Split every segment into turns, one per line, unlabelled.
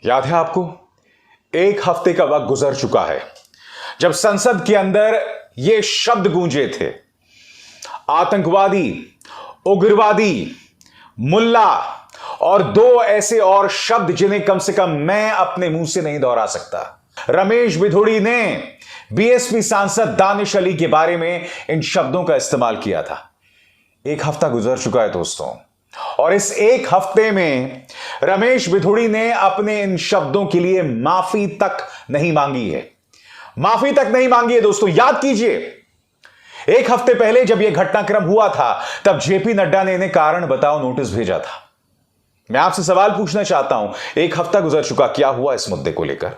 याद है आपको, एक हफ्ते का वक्त गुजर चुका है जब संसद के अंदर यह शब्द गूंजे थे, आतंकवादी, उग्रवादी, मुल्ला और दो ऐसे और शब्द जिन्हें कम से कम मैं अपने मुंह से नहीं दोहरा सकता। रमेश बिधूड़ी ने बीएसपी सांसद दानिश अली के बारे में इन शब्दों का इस्तेमाल किया था। एक हफ्ता गुजर चुका है दोस्तों, और इस एक हफ्ते में रमेश बिधूड़ी ने अपने इन शब्दों के लिए माफी तक नहीं मांगी है। माफी तक नहीं मांगी है दोस्तों। याद कीजिए, एक हफ्ते पहले जब यह घटनाक्रम हुआ था तब जेपी नड्डा ने इन्हें कारण बताओ नोटिस भेजा था। मैं आपसे सवाल पूछना चाहता हूं, एक हफ्ता गुजर चुका, क्या हुआ इस मुद्दे को लेकर?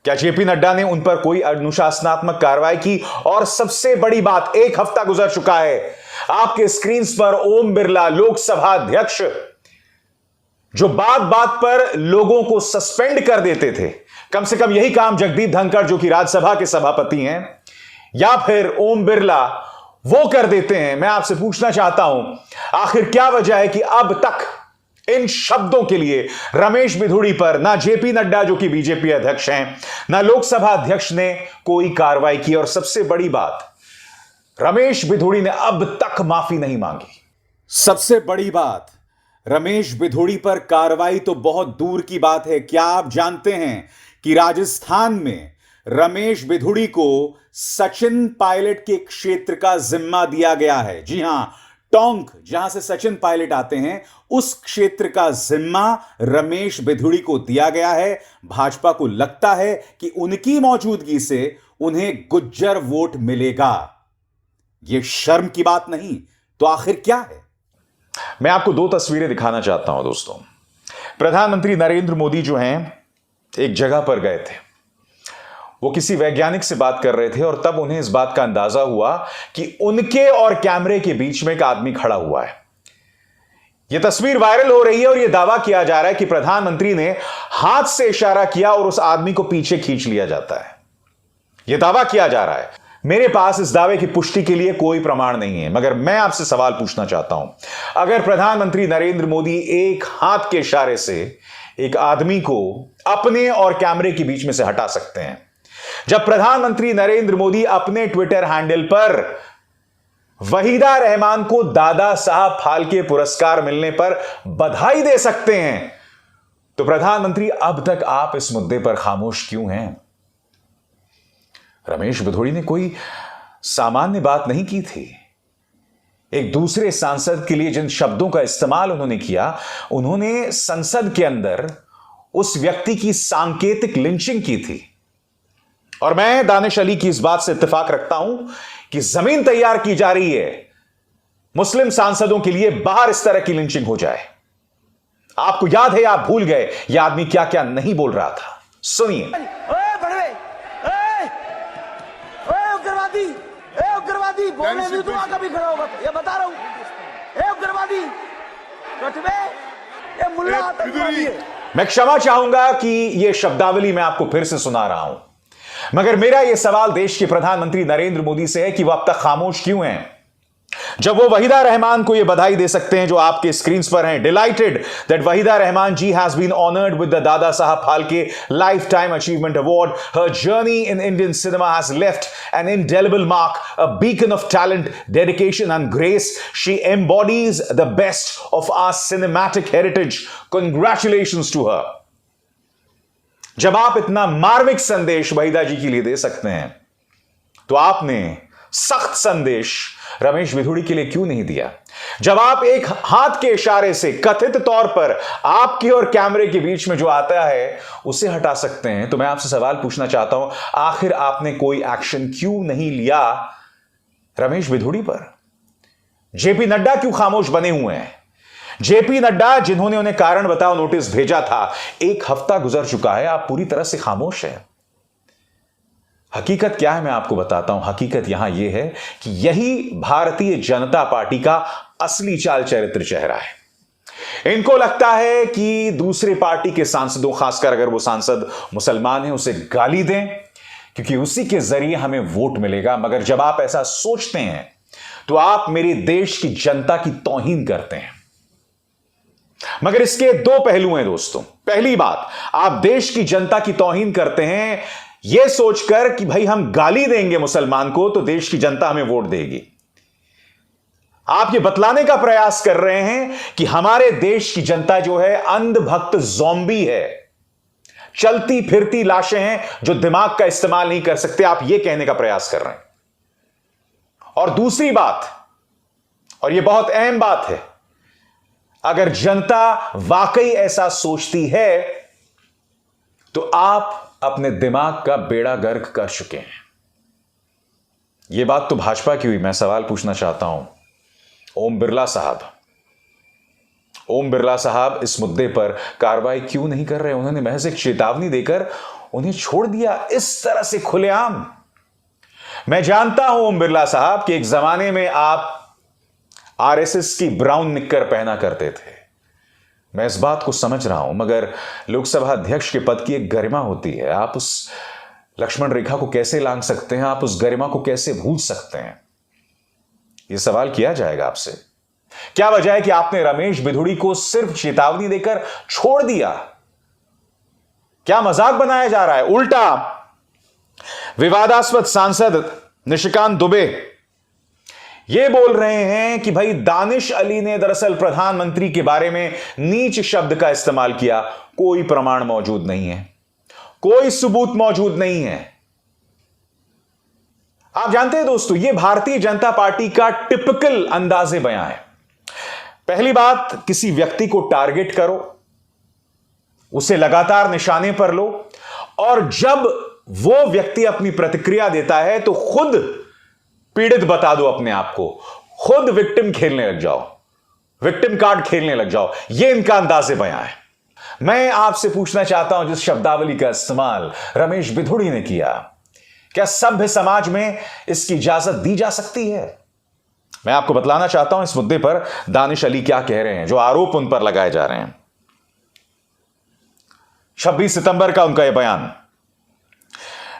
क्या जेपी नड्डा ने उन पर कोई अनुशासनात्मक कार्रवाई की? और सबसे बड़ी बात, एक हफ्ता गुजर चुका है, आपके स्क्रीन पर ओम बिरला, लोकसभा अध्यक्ष, जो बात बात पर लोगों को सस्पेंड कर देते थे, कम से कम यही काम जगदीप धनखड़, जो कि राज्यसभा के सभापति हैं, या फिर ओम बिरला, वो कर देते हैं। मैं आपसे पूछना चाहता हूं, आखिर क्या वजह है कि अब तक इन शब्दों के लिए रमेश बिधूड़ी पर ना जेपी नड्डा, जो कि बीजेपी अध्यक्ष हैं, ना लोकसभा अध्यक्ष ने कोई कार्रवाई की? और सबसे बड़ी बात, रमेश बिधूड़ी ने अब तक माफी नहीं मांगी। सबसे बड़ी बात, रमेश बिधूड़ी पर कार्रवाई तो बहुत दूर की बात है। क्या आप जानते हैं कि राजस्थान में रमेश बिधूड़ी को सचिन पायलट के क्षेत्र का जिम्मा दिया गया है? जी हां, टोंक, जहां से सचिन पायलट आते हैं, उस क्षेत्र का जिम्मा रमेश बिधूड़ी को दिया गया है। भाजपा को लगता है कि उनकी मौजूदगी से उन्हें गुज्जर वोट मिलेगा। यह शर्म की बात नहीं तो आखिर क्या है? मैं आपको दो तस्वीरें दिखाना चाहता हूं दोस्तों। प्रधानमंत्री नरेंद्र मोदी जो हैं, एक जगह पर गए थे, वो किसी वैज्ञानिक से बात कर रहे थे, और तब उन्हें इस बात का अंदाजा हुआ कि उनके और कैमरे के बीच में एक आदमी खड़ा हुआ है। यह तस्वीर वायरल हो रही है और यह दावा किया जा रहा है कि प्रधानमंत्री ने हाथ से इशारा किया और उस आदमी को पीछे खींच लिया जाता है। यह दावा किया जा रहा है। मेरे पास इस दावे की पुष्टि के लिए कोई प्रमाण नहीं है, मगर मैं आपसे सवाल पूछना चाहता हूं, अगर प्रधानमंत्री नरेंद्र मोदी एक हाथ के इशारे से एक आदमी को अपने और कैमरे के बीच में से हटा सकते हैं, जब प्रधानमंत्री नरेंद्र मोदी अपने ट्विटर हैंडल पर वहीदा रहमान को दादा साहब फाल्के पुरस्कार मिलने पर बधाई दे सकते हैं, तो प्रधानमंत्री अब तक आप इस मुद्दे पर खामोश क्यों हैं? रमेश बिधूड़ी ने कोई सामान्य बात नहीं की थी। एक दूसरे सांसद के लिए जिन शब्दों का इस्तेमाल उन्होंने किया, उन्होंने संसद के अंदर उस व्यक्ति की सांकेतिक लिंचिंग की थी। और मैं दानिश अली की इस बात से इत्तेफाक रखता हूं कि जमीन तैयार की जा रही है मुस्लिम सांसदों के लिए बाहर इस तरह की लिंचिंग हो जाए। आपको याद है, आप भूल गए यह आदमी क्या क्या नहीं बोल रहा था। सुनिए।
उग्रवादी बोलने भी तो कभी खड़ा होगा, ये बता रहा हूं। उग्रवादी, ये मुल्ला आतंकवादी है।
मैं क्षमा चाहूंगा कि यह शब्दावली मैं आपको फिर से सुना रहा हूं, मगर मेरा यह सवाल देश के प्रधानमंत्री नरेंद्र मोदी से है कि वह अब तक खामोश क्यों हैं, जब वो वहीदा रहमान को यह बधाई दे सकते हैं जो आपके स्क्रीन पर हैं। Delighted that Waheeda Rehman ji has been honoured with the Dada Saheb Phalke lifetime achievement award. Her journey in Indian cinema has left an indelible mark, a beacon of talent, dedication and grace. She embodies the best of our cinematic heritage. Congratulations to her. जब आप इतना मार्मिक संदेश वहीदा जी के लिए दे सकते हैं, तो आपने सख्त संदेश रमेश बिधूड़ी के लिए क्यों नहीं दिया? जब आप एक हाथ के इशारे से कथित तौर पर आपके और कैमरे के बीच में जो आता है उसे हटा सकते हैं, तो मैं आपसे सवाल पूछना चाहता हूं, आखिर आपने कोई एक्शन क्यों नहीं लिया रमेश बिधूड़ी पर? जेपी नड्डा क्यों खामोश बने हुए हैं? जेपी नड्डा, जिन्होंने उन्हें कारण बताओ नोटिस भेजा था, एक हफ्ता गुजर चुका है, आप पूरी तरह से खामोश हैं। हकीकत क्या है मैं आपको बताता हूं। हकीकत यहां यह है कि यही भारतीय जनता पार्टी का असली चाल चरित्र चेहरा है। इनको लगता है कि दूसरे पार्टी के सांसदों, खासकर अगर वो सांसद मुसलमान हैं, उसे गाली दें, क्योंकि उसी के जरिए हमें वोट मिलेगा। मगर जब आप ऐसा सोचते हैं तो आप मेरे देश की जनता की तौहीन करते हैं। मगर इसके दो पहलू हैं दोस्तों। पहली बात, आप देश की जनता की तौहीन करते हैं यह सोचकर कि भाई हम गाली देंगे मुसलमान को तो देश की जनता हमें वोट देगी। आप ये बतलाने का प्रयास कर रहे हैं कि हमारे देश की जनता जो है अंधभक्त ज़ॉम्बी है, चलती फिरती लाशें हैं जो दिमाग का इस्तेमाल नहीं कर सकते। आप ये कहने का प्रयास कर रहे हैं। और दूसरी बात, और यह बहुत अहम बात है, अगर जनता वाकई ऐसा सोचती है तो आप अपने दिमाग का बेड़ा गर्क कर चुके हैं। यह बात तो भाजपा की हुई। मैं सवाल पूछना चाहता हूं ओम बिरला साहब, ओम बिरला साहब इस मुद्दे पर कार्रवाई क्यों नहीं कर रहे? उन्होंने महज एक चेतावनी देकर उन्हें छोड़ दिया इस तरह से खुलेआम। मैं जानता हूं ओम बिरला साहब कि एक जमाने में आप आरएसएस की ब्राउन निक्कर पहना करते थे, मैं इस बात को समझ रहा हूं, मगर लोकसभा अध्यक्ष के पद की एक गरिमा होती है। आप उस लक्ष्मण रेखा को कैसे लांघ सकते हैं? आप उस गरिमा को कैसे भूल सकते हैं? यह सवाल किया जाएगा आपसे। क्या वजह है कि आपने रमेश बिधूड़ी को सिर्फ चेतावनी देकर छोड़ दिया? क्या मजाक बनाया जा रहा है? उल्टा विवादास्पद सांसद निशिकांत दुबे ये बोल रहे हैं कि भाई दानिश अली ने दरअसल प्रधानमंत्री के बारे में नीच शब्द का इस्तेमाल किया। कोई प्रमाण मौजूद नहीं है, कोई सबूत मौजूद नहीं है। आप जानते हैं दोस्तों, यह भारतीय जनता पार्टी का टिपिकल अंदाजे बयां है। पहली बात, किसी व्यक्ति को टारगेट करो, उसे लगातार निशाने पर लो, और जब वो व्यक्ति अपनी प्रतिक्रिया देता है तो खुद पीड़ित बता दो अपने आप को, खुद विक्टिम खेलने लग जाओ, विक्टिम कार्ड खेलने लग जाओ। यह इनका अंदाजे बयां है। मैं आपसे पूछना चाहता हूं, जिस शब्दावली का इस्तेमाल रमेश बिधूड़ी ने किया, क्या सभ्य समाज में इसकी इजाजत दी जा सकती है? मैं आपको बतलाना चाहता हूं इस मुद्दे पर दानिश अली क्या कह रहे हैं, जो आरोप उन पर लगाए जा रहे हैं। 26 सितंबर का उनका यह बयान,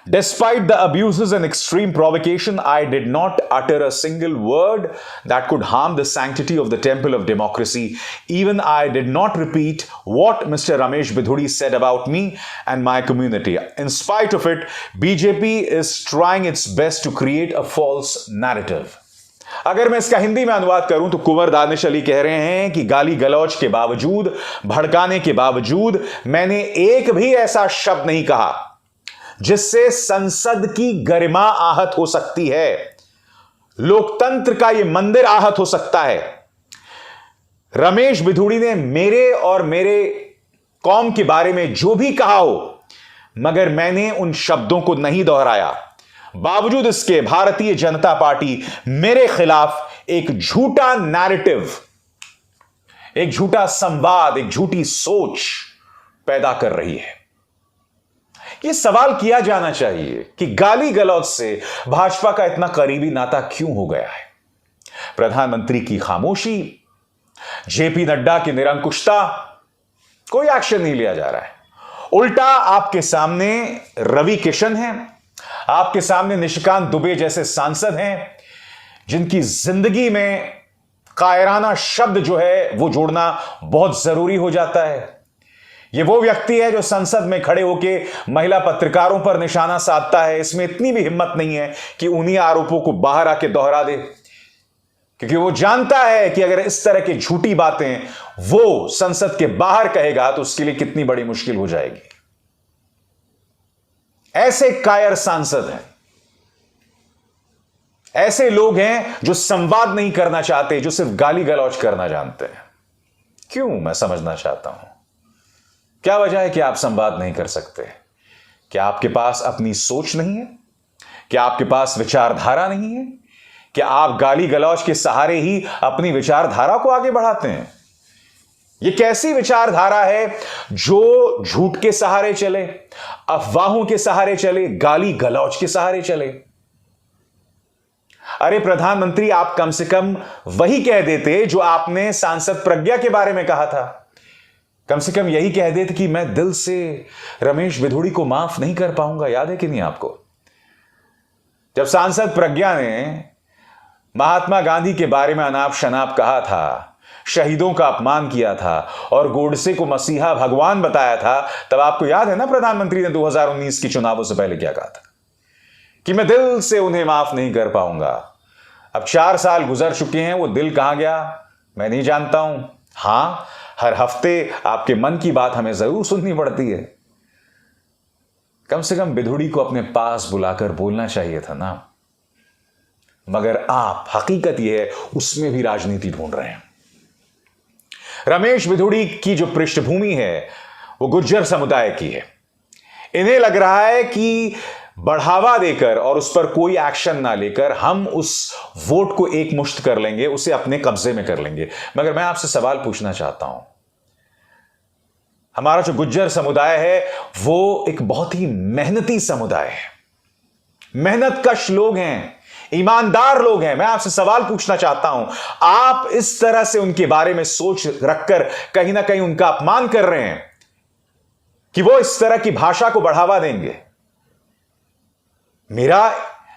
Despite the abuses and extreme provocation, I did not utter a single word that could harm the sanctity of the temple of democracy. Even I did not repeat what Mr. Ramesh Bidhudi said about me and my community. In spite of it, BJP is trying its best to create a false narrative. अगर मैं इसका हिंदी में अनुवाद करूं तो कुंवर दानिश अली कह रहे हैं कि गाली गलौज के बावजूद, भड़काने के बावजूद मैंने एक भी ऐसा शब्द नहीं कहा जिससे संसद की गरिमा आहत हो सकती है, लोकतंत्र का यह मंदिर आहत हो सकता है। रमेश बिधूड़ी ने मेरे और मेरे कौम के बारे में जो भी कहा हो, मगर मैंने उन शब्दों को नहीं दोहराया। बावजूद इसके भारतीय जनता पार्टी मेरे खिलाफ एक झूठा नैरेटिव, एक झूठा संवाद, एक झूठी सोच पैदा कर रही है। यह सवाल किया जाना चाहिए कि गाली गलौज से भाजपा का इतना करीबी नाता क्यों हो गया है? प्रधानमंत्री की खामोशी, जेपी नड्डा की निरंकुशता, कोई एक्शन नहीं लिया जा रहा है। उल्टा आपके सामने रवि किशन हैं, आपके सामने निशिकांत दुबे जैसे सांसद हैं, जिनकी जिंदगी में कायराना शब्द जो है वो जोड़ना बहुत जरूरी हो जाता है। ये वो व्यक्ति है जो संसद में खड़े होकर महिला पत्रकारों पर निशाना साधता है। इसमें इतनी भी हिम्मत नहीं है कि उन्हीं आरोपों को बाहर आके दोहरा दे, क्योंकि वो जानता है कि अगर इस तरह की झूठी बातें वो संसद के बाहर कहेगा तो उसके लिए कितनी बड़ी मुश्किल हो जाएगी। ऐसे कायर सांसद हैं, ऐसे लोग हैं जो संवाद नहीं करना चाहते, जो सिर्फ गाली गलौज करना जानते हैं। क्यों, मैं समझना चाहता हूं। क्या वजह है कि आप संवाद नहीं कर सकते? क्या आपके पास अपनी सोच नहीं है? क्या आपके पास विचारधारा नहीं है? क्या आप गाली गलौज के सहारे ही अपनी विचारधारा को आगे बढ़ाते हैं? यह कैसी विचारधारा है जो झूठ के सहारे चले, अफवाहों के सहारे चले, गाली गलौज के सहारे चले? अरे प्रधानमंत्री, आप कम से कम वही कह देते जो आपने सांसद प्रज्ञा के बारे में कहा था। कम से कम यही कह देते कि मैं दिल से रमेश बिधूड़ी को माफ नहीं कर पाऊंगा। याद है कि नहीं आपको, जब सांसद प्रज्ञा ने महात्मा गांधी के बारे में अनाप शनाप कहा था, शहीदों का अपमान किया था और गोडसे को मसीहा भगवान बताया था, तब आपको याद है ना प्रधानमंत्री ने 2019 के चुनावों से पहले क्या कहा था कि मैं दिल से उन्हें माफ नहीं कर पाऊंगा। अब 4 साल गुजर चुके हैं, वो दिल कहां गया मैं नहीं जानता हूं। हां, हर हफ्ते आपके मन की बात हमें जरूर सुननी पड़ती है। कम से कम बिधुड़ी को अपने पास बुलाकर बोलना चाहिए था ना। मगर आप, हकीकत यह है, उसमें भी राजनीति ढूंढ रहे हैं। रमेश बिधुड़ी की जो पृष्ठभूमि है वो गुज्जर समुदाय की है। इन्हें लग रहा है कि बढ़ावा देकर और उस पर कोई एक्शन ना लेकर हम उस वोट को एक मुश्त कर लेंगे, उसे अपने कब्जे में कर लेंगे। मगर मैं आपसे सवाल पूछना चाहता हूं, हमारा जो गुज्जर समुदाय है वो एक बहुत ही मेहनती समुदाय है, मेहनतकश लोग हैं, ईमानदार लोग हैं। मैं आपसे सवाल पूछना चाहता हूं, आप इस तरह से उनके बारे में सोच रखकर कहीं ना कहीं उनका अपमान कर रहे हैं कि वो इस तरह की भाषा को बढ़ावा देंगे। मेरा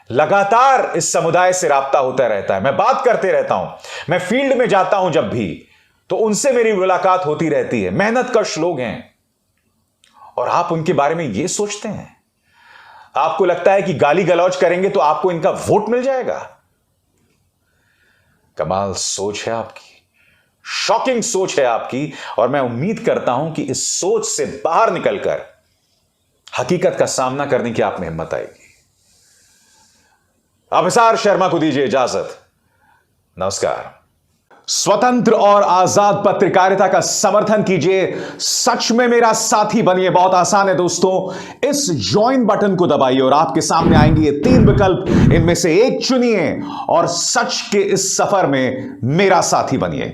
लगातार इस समुदाय से राब्ता होता रहता है, मैं बात करते रहता हूं, मैं फील्ड में जाता हूं जब भी, तो उनसे मेरी मुलाकात होती रहती है। मेहनतकश लोग हैं और आप उनके बारे में यह सोचते हैं, आपको लगता है कि गाली गलौज करेंगे तो आपको इनका वोट मिल जाएगा। कमाल सोच है आपकी, शॉकिंग सोच है आपकी, और मैं उम्मीद करता हूं कि इस सोच से बाहर निकलकर हकीकत का सामना करने की आप में हिम्मत आएगी। अभिसार शर्मा को दीजिए इजाजत। नमस्कार। स्वतंत्र और आजाद पत्रकारिता का समर्थन कीजिए, सच में मेरा साथी बनिए। बहुत आसान है दोस्तों, इस ज्वाइन बटन को दबाइए और आपके सामने आएंगे ये 3 विकल्प, इनमें से एक चुनिए और सच के इस सफर में मेरा साथी बनिए।